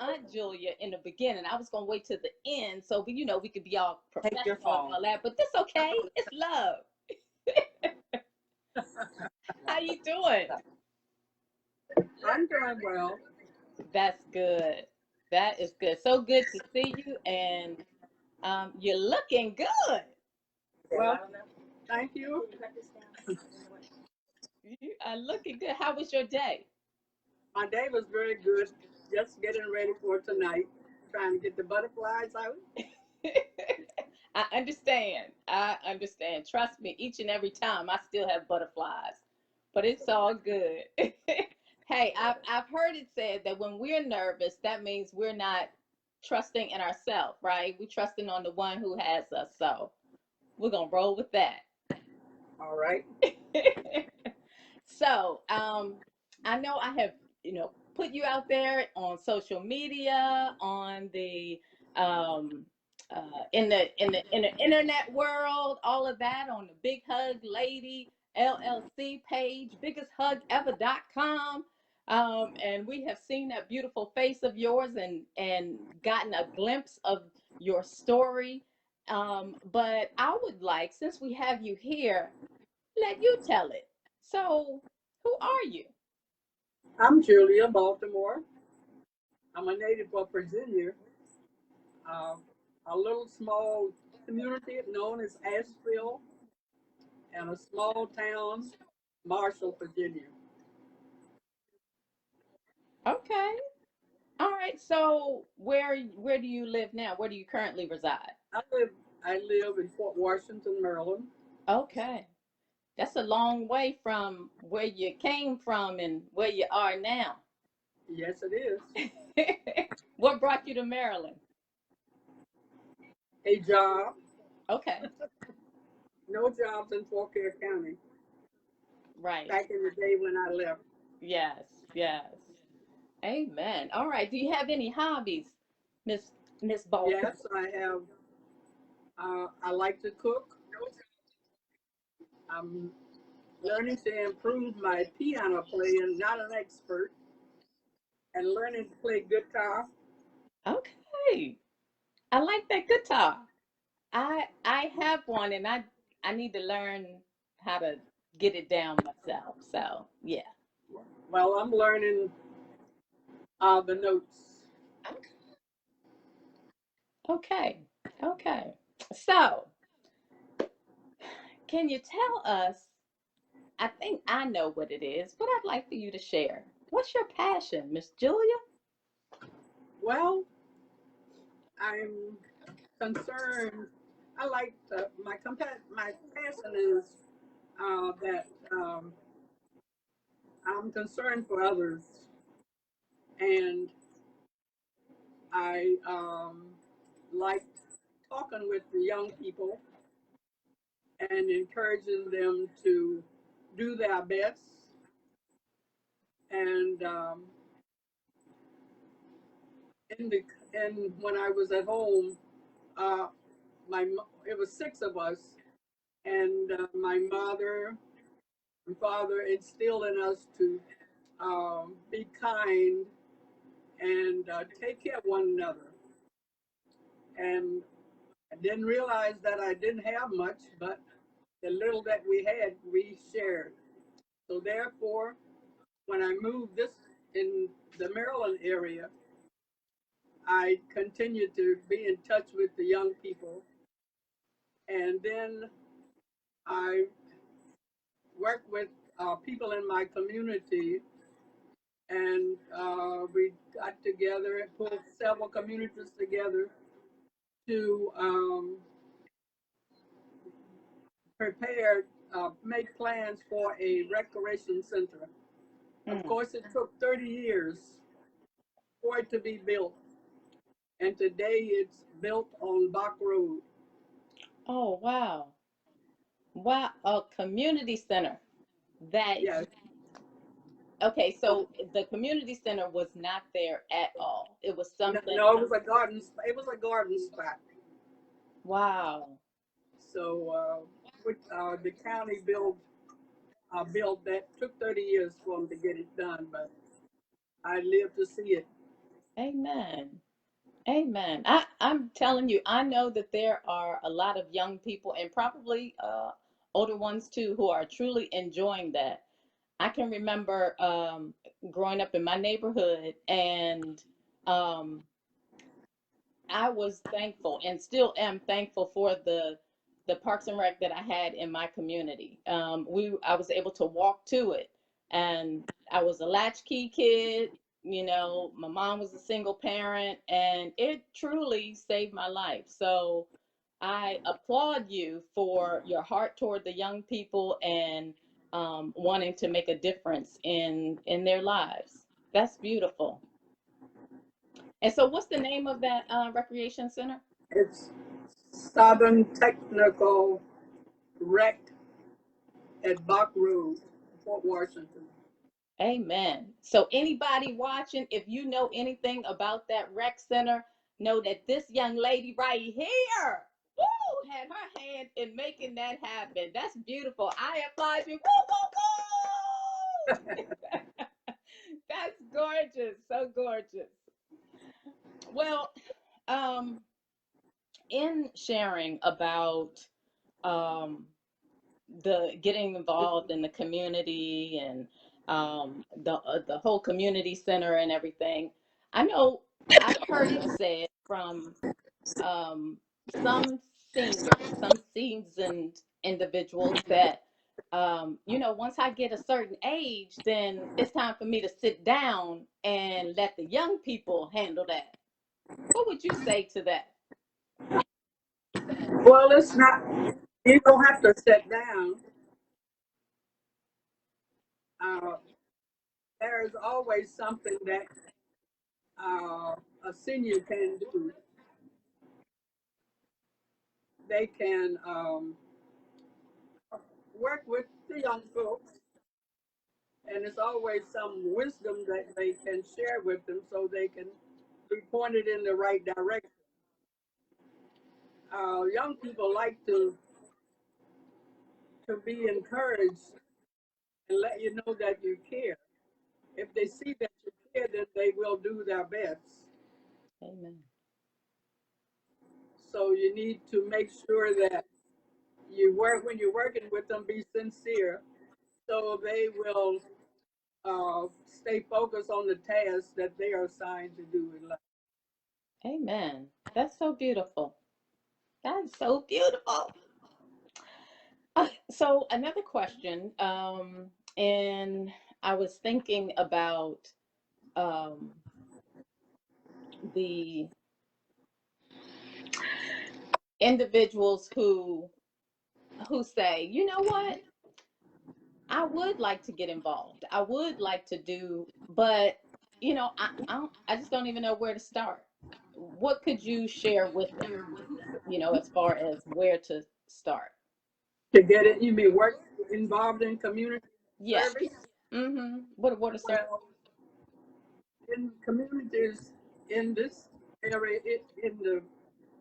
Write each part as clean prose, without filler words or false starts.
Aunt Julia in the beginning. I was gonna wait till the end so we could be all Take your professional and phone. all that. But that's okay. It's love. How you doing? I'm doing well. That's good. That is good. So good to see you, and you're looking good. Well, thank you. You are looking good. How was your day? My day was very good. Just getting ready for tonight. Trying to get the butterflies out. I understand. I understand. Trust me, each and every time I still have butterflies, but it's all good. Hey, I've heard it said that when we're nervous, that means we're not trusting in ourselves, right? We're trusting on the one who has us. So we're gonna roll with that. All right. So, I know I have, put you out there on social media, on the, um, in the internet world, all of that on the Big Hug Lady LLC page, biggesthugever.com. And we have seen that beautiful face of yours and gotten a glimpse of your story. But I would like, since we have you here, let you tell it. So, who are you? I'm Julia, Baltimore. I'm a native of Virginia, uh, a little small community known as Asheville, and a small town, Marshall, Virginia. Okay. All right. So, where do you live now? Where do you currently reside? I live I live in Fort Washington, Maryland. Okay. That's a long way from where you came from and where you are now. Yes, it is. What brought you to Maryland? A job. Okay. No jobs in Fauquier County Right. back in the day when I left. Yes. Yes. Amen. All right. Do you have any hobbies, Miss Miss Baltimore? Yes, I have. I like to cook. I'm learning to improve my piano playing, not an expert, and learning to play guitar. Okay. I like that guitar. I have one and I need to learn how to get it down myself. So yeah. Well, I'm learning the notes. Okay. Okay. So can you tell us? I think I know what it is, but I'd like for you to share. What's your passion, Miss Julia? Well, I'm concerned. I like my passion is that I'm concerned for others, and I like talking with the young people and encouraging them to do their best. And in the and when I was at home, uh, it was six of us, and my mother and father instilled in us to be kind and take care of one another. And I didn't realize that I didn't have much, but the little that we had, we shared. So therefore, when I moved this in the Maryland area, I continued to be in touch with the young people. And then I worked with people in my community, and we got together and pulled several communities together to prepare, make plans for a recreation center. Of Hmm. course, it took 30 years for it to be built, and today it's built on Bach Road. Oh wow. Wow, a community center. That Yes, okay, so the community center was not there at all. It was no, something. no, it was a garden. It was a garden spot. Wow. So, the county built that. Took 30 years for them to get it done, but I lived to see it. Amen. Amen. I'm telling you, I know that there are a lot of young people and probably older ones too who are truly enjoying that. I can remember growing up in my neighborhood, and um, I was thankful and still am thankful for the Parks and Rec that I had in my community. I was able to walk to it, and I was a latchkey kid. You know, my mom was a single parent, and it truly saved my life. So I applaud you for your heart toward the young people and wanting to make a difference in their lives. That's beautiful. And so, what's the name of that recreation center? It's Southern Technical Rec at Bach Road, Fort Washington. Amen. So anybody watching, if you know anything about that rec center, know that this young lady right here, woo, had her hand in making that happen. That's beautiful. I applaud you. Woo, woo, woo. That's gorgeous. So gorgeous. Well, um, in sharing about um, the getting involved in the community and the whole community center and everything. I know I've heard it said from um, some seniors, some seasoned individuals that once I get a certain age, then it's time for me to sit down and let the young people handle that. What would you say to that? Well, it's not, you don't have to sit down. Uh, there's always something that a senior can do. They can work with the young folks, and it's always some wisdom that they can share with them so they can be pointed in the right direction. Young people like to be encouraged and let you know that you care. If they see that you care, then they will do their best. Amen. So you need to make sure that you work when you're working with them, be sincere, so they will stay focused on the task that they are assigned to do in life. Amen. That's so beautiful. That's so beautiful. So another question, and I was thinking about um, the individuals who say, you know what, I would like to get involved. I would like to do, but I just don't even know where to start. What could you share with them? As far as where to start? To get it, you mean work involved in community Yes. service? Mm-hmm. What are some? Well, in communities in this area, in the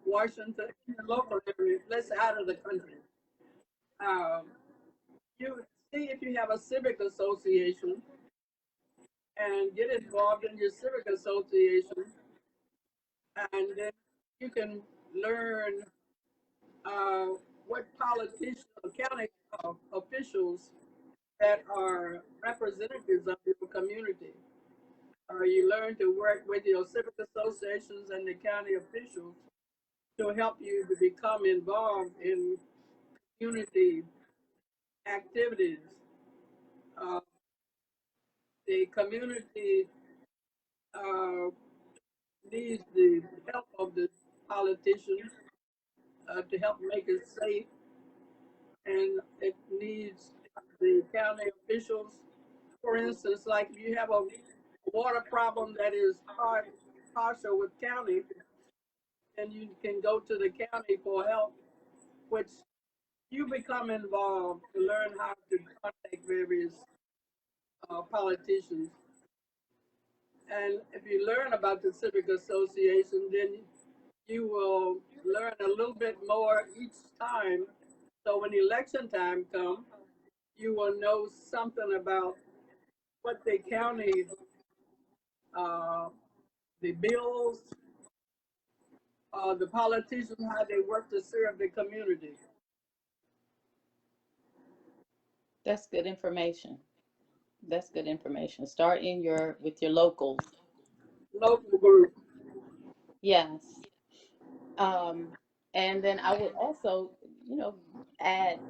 Washington, in the local area, less out of the country, um, you see if you have a civic association and get involved in your civic association, and then you can learn uh, what politicians or county officials that are representatives of your community. You learn to work with your civic associations and the county officials to help you to become involved in community activities. Uh, the community uh, needs the help of the politicians to help make it safe, and it needs the county officials. For instance, like if you have a water problem that is partial with county, then you can go to the county for help, which you become involved to learn how to contact various politicians. And if you learn about the civic association, then you will learn a little bit more each time. So when election time comes, you will know something about what the county uh, the bills, the politicians, how they work to serve the community. That's good information. That's good information. Start in your with your locals. Local group. Yes. Um, and then I would also, you know, add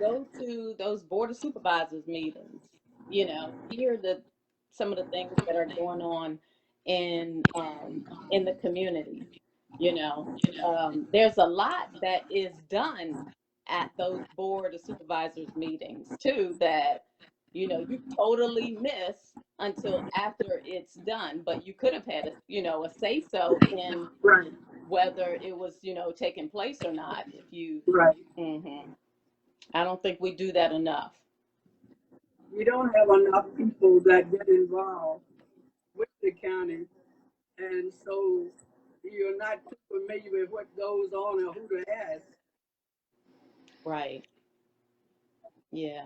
go to those board of supervisors meetings. Hear the some of the things that are going on in the community. There's a lot that is done at those board of supervisors meetings too that you totally miss until after it's done. But you could have had a say so in Right, whether it was taking place or not. If you, right. hmm I don't think we do that enough. We don't have enough people that get involved with the county, and so you're not too familiar with what goes on or who to ask. Right. Yeah.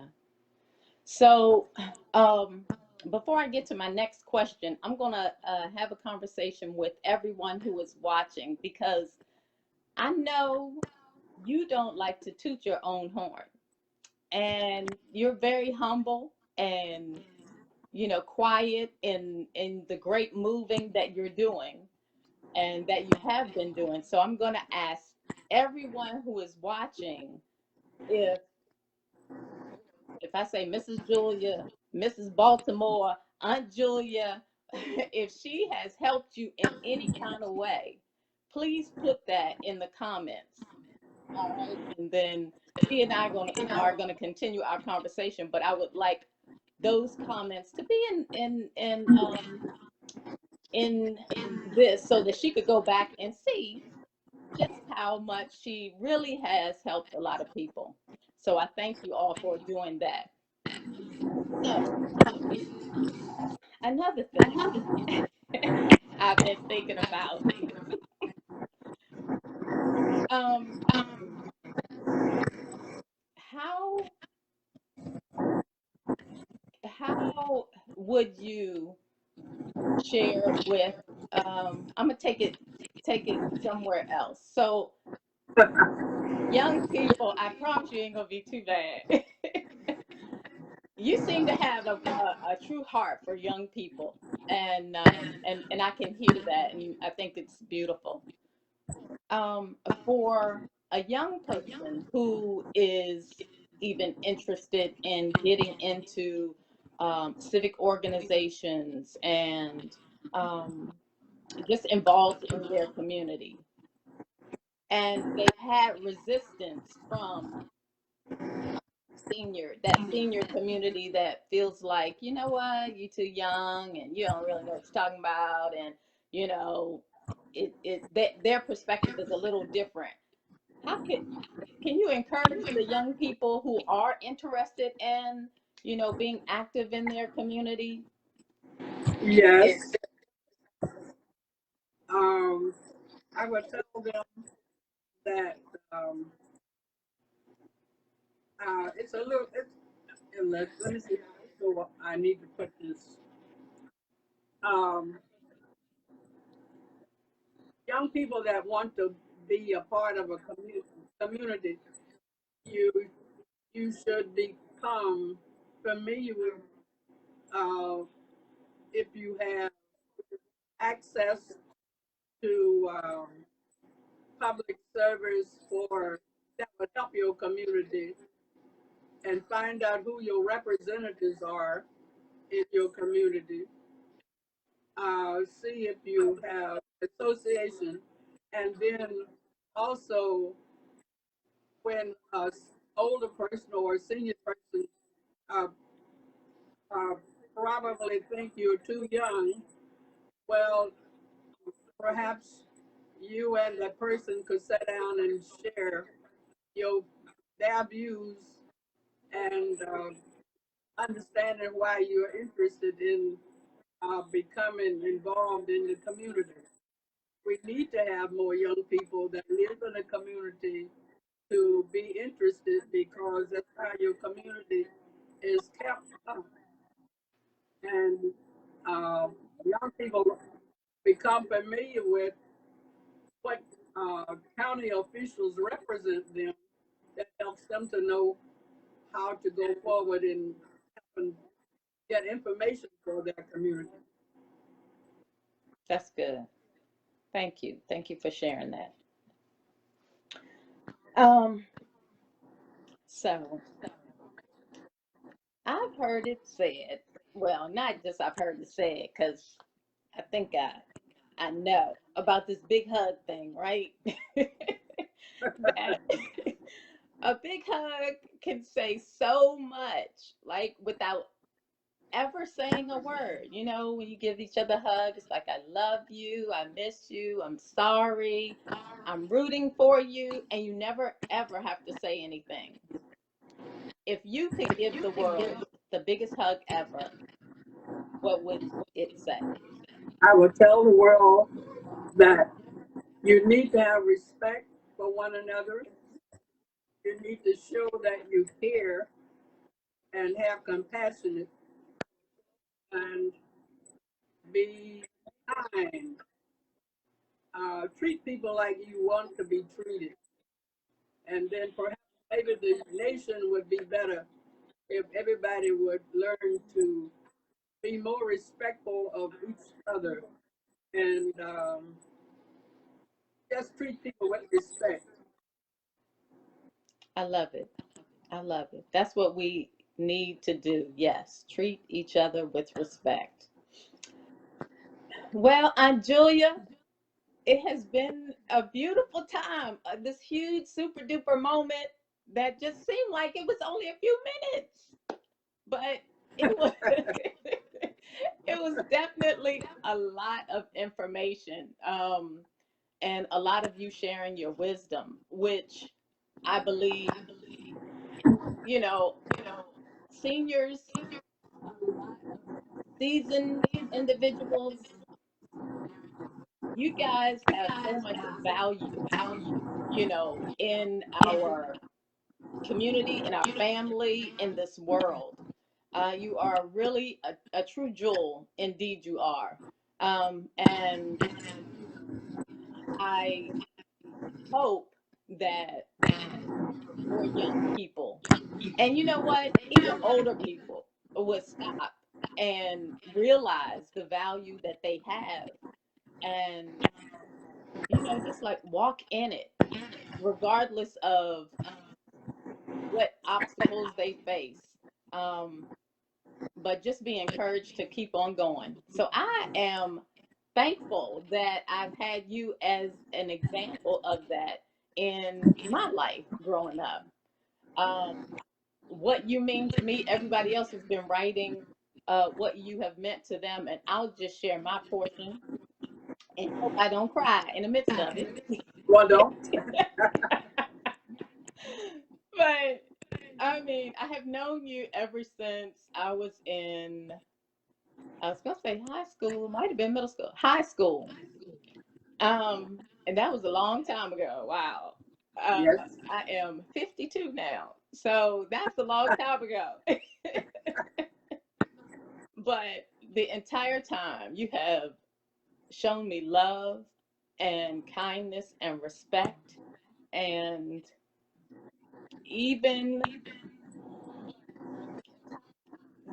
So, um, before I get to my next question, I'm going to have a conversation with everyone who is watching because I know you don't like to toot your own horn and you're very humble and, quiet in the great moving that you're doing and that you have been doing. So I'm going to ask everyone who is watching if if I say Mrs. Julia, Mrs. Baltimore, Aunt Julia, if she has helped you in any kind of way, please put that in the comments. All right. And then she and I are gonna continue our conversation. But I would like those comments to be in this so that she could go back and see just how much she really has helped a lot of people. So I thank you all for doing that. So another thing I've been thinking about, um, how how would you share with I'm gonna take it somewhere else. So young people, I promise you ain't gonna be too bad. You seem to have a true heart for young people, and I can hear that, and I think it's beautiful. For a young person who is even interested in getting into civic organizations and um, just involved in their community, and they've had resistance from that senior community that feels like, you know what, you're too young and you don't really know what you're talking about, and you know their perspective is a little different. How can you encourage the young people who are interested in being active in their community? Yes. Um, I would tell them that it's a little. Let me see. So I need to put this. Um, Young people that want to be a part of a community, you you should become familiar with uh, if you have access to public service for that would help your community, and find out who your representatives are in your community. See if you have association, and then also when a older person or a senior person uh, uh, probably think you're too young, well, perhaps you and that person could sit down and share your their views and understanding why you're interested in becoming involved in the community. We need to have more young people that live in the community to be interested, because that's how your community is kept up. And young people become familiar with what county officials represent them. That helps them to know how to go forward and get information for their community. That's good. Thank you. Thank you for sharing that. Um, so I've heard it said, well, not just I've heard it said, because I think I know about this big hug thing, right? That a big hug can say so much, like without ever saying a word. You know, when you give each other a hug, it's like, I love you, I miss you, I'm sorry, I'm rooting for you, and you never ever have to say anything. If you could give the world the biggest hug ever, what would it say? I will tell the world that you need to have respect for one another. You need to show that you care and have compassion and be kind. Treat people like you want to be treated. And then perhaps maybe the nation would be better if everybody would learn to be more respectful of each other and just treat people with respect. I love it. I love it. That's what we need to do. Yes, treat each other with respect. Well, Aunt Julia, it has been a beautiful time. This huge super duper moment that just seemed like it was only a few minutes, but it was it was definitely a lot of information, and a lot of you sharing your wisdom, which I believe, you know, seniors, a lot of seasoned individuals, you guys have so much value, in our community, in our family, in this world. You are really a true jewel. Indeed, you are. And I hope that more young people, and you know what, even older people, would stop and realize the value that they have, and, just like walk in it, regardless of what obstacles they face. Um, but just be encouraged to keep on going. So I am thankful that I've had you as an example of that in my life growing up. Um, what you mean to me, everybody else has been writing what you have meant to them, and I'll just share my portion and hope I don't cry in the midst of it. Well, don't. But I mean, I have known you ever since I was gonna say high school, it might have been middle school, high school. And that was a long time ago. Wow. Uh, Yes. I am 52 now, so that's a long time ago. But the entire time, you have shown me love and kindness and respect, and even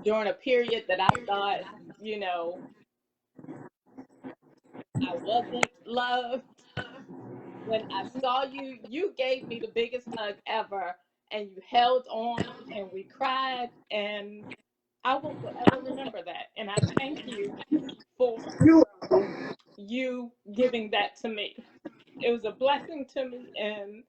during a period that I thought, you know, I wasn't loved. When I saw you, you gave me the biggest hug ever, and you held on, and we cried, and I will forever remember that. And I thank you for You you giving that to me. It was a blessing to me, and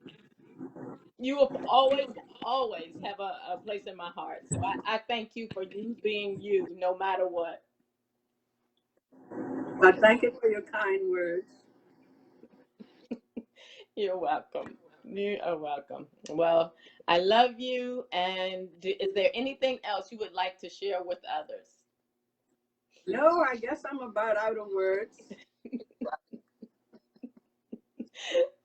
you will always, always have a place in my heart. So I thank you for you being you, no matter what. thank you for your kind words. You're welcome. You are welcome. Well, I love you. And is there anything else you would like to share with others? No, I guess I'm about out of words.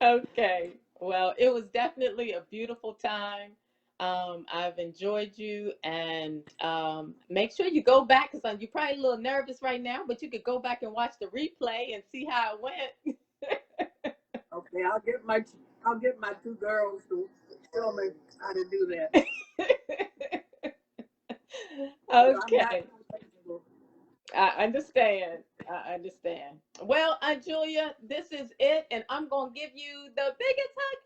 Okay. Well, it was definitely a beautiful time. I've enjoyed you, and make sure you go back because you're probably a little nervous right now, but you could go back and watch the replay and see how it went. Okay, I'll get my two girls to show me how to do that. But I'm not Okay, knowledgeable. I understand. I understand. Well, Aunt Julia, this is it, and I'm gonna give you the biggest hug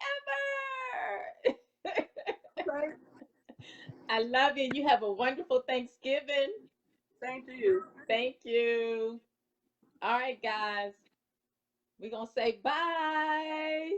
ever. Okay, I love you. You have a wonderful Thanksgiving. same to you. Thank you. All right, guys. We're going to say bye.